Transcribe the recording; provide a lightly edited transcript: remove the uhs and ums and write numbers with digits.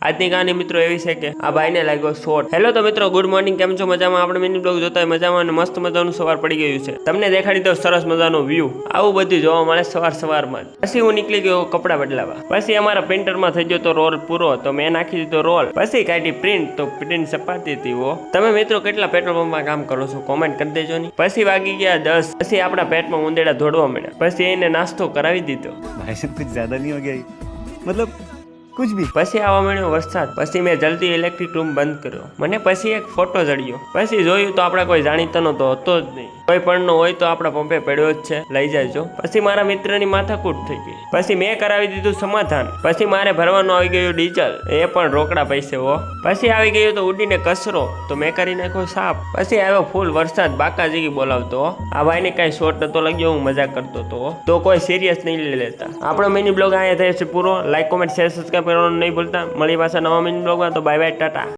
આજની કહાની મિત્રો એવી છે કે આ ભાઈને લાગ્યો શોટ। હેલો તો મિત્રો, ગુડ મોર્નિંગ, કેમ છો? મજામાં? આપણે મિની બ્લોગ જોતા મજામાં અને મસ્ત મજાનું સવાર પડી ગયું છે। તમને દેખાડી દો સરસ મજાનો વ્યૂ। આવું બધું જોવા મળે સવારમાં જ। પછી હું નીકળી ગયો કપડા બદલાવા। પછી અમારા પ્રિન્ટરમાં થઈ ગયો તો રોલ પૂરો, તો મેં નાખી દીધો રોલ। પછી કાઢી પ્રિન્ટ, તો પ્રિન્ટ છપાતી હતી। ઓ તમે મિત્રો કેટલા પેટ્રોલ પંપમાં કામ કરો છો? કોમેન્ટ કરી દેજો ની। પછી વાગી ગયા 10। પછી આપણા પેટમાં ઉંદેડા દોડવા મળ્યા। પછી એને નાસ્તો કરાવી દીધો। भाई साहब कुछ ज्यादा नहीं हो गया? मतलब कुछ भी। પછી આવવા મળ્યો વરસાદ। પછી મેં જલ્દી ઇલેક્ટ્રિક રૂમ બંધ કર્યો। મને પછી એક ફોટો જડ્યો। પછી જોયું તો આપણે કોઈ જાણીતાનો તો હતો જ નહીં। કોઈ પણ નો હોય તો આપણા પંપે પડ્યો જ છે, લઈ જાયજો। પછી મારા મિત્રની માથાકૂટ થઈ ગઈ। પછી મેં કરાવી દીધું સમાધાન। પછી મારે ભરવાનું આવી ગયું ડીઝલ, એ પણ રોકડા પૈસે હો। પછી આવી ગયો તો ઉડીને કચરો, તો મેં કરી નાખ્યો સાફ। પછી આવ્યો ફૂલ વરસાદ, બાકાજીકી બોલાવતો। આ ભાઈને કઈ શોટ નતો લાગ્યો, હું મજાક કરતો હતો, તો કોઈ સિરિયસ નહીં લઈ લેતા। આપણો મિની બ્લોગ અહીંયા થયો છે પૂરો। લાઈક, કોમેન્ટ, શેર, સબસ્ક્રાઈબ કરવાનું નહીં ભૂલતા। મળી પાછા નવા મિની બ્લોગમાં, તો બાય બાય, ટાટા।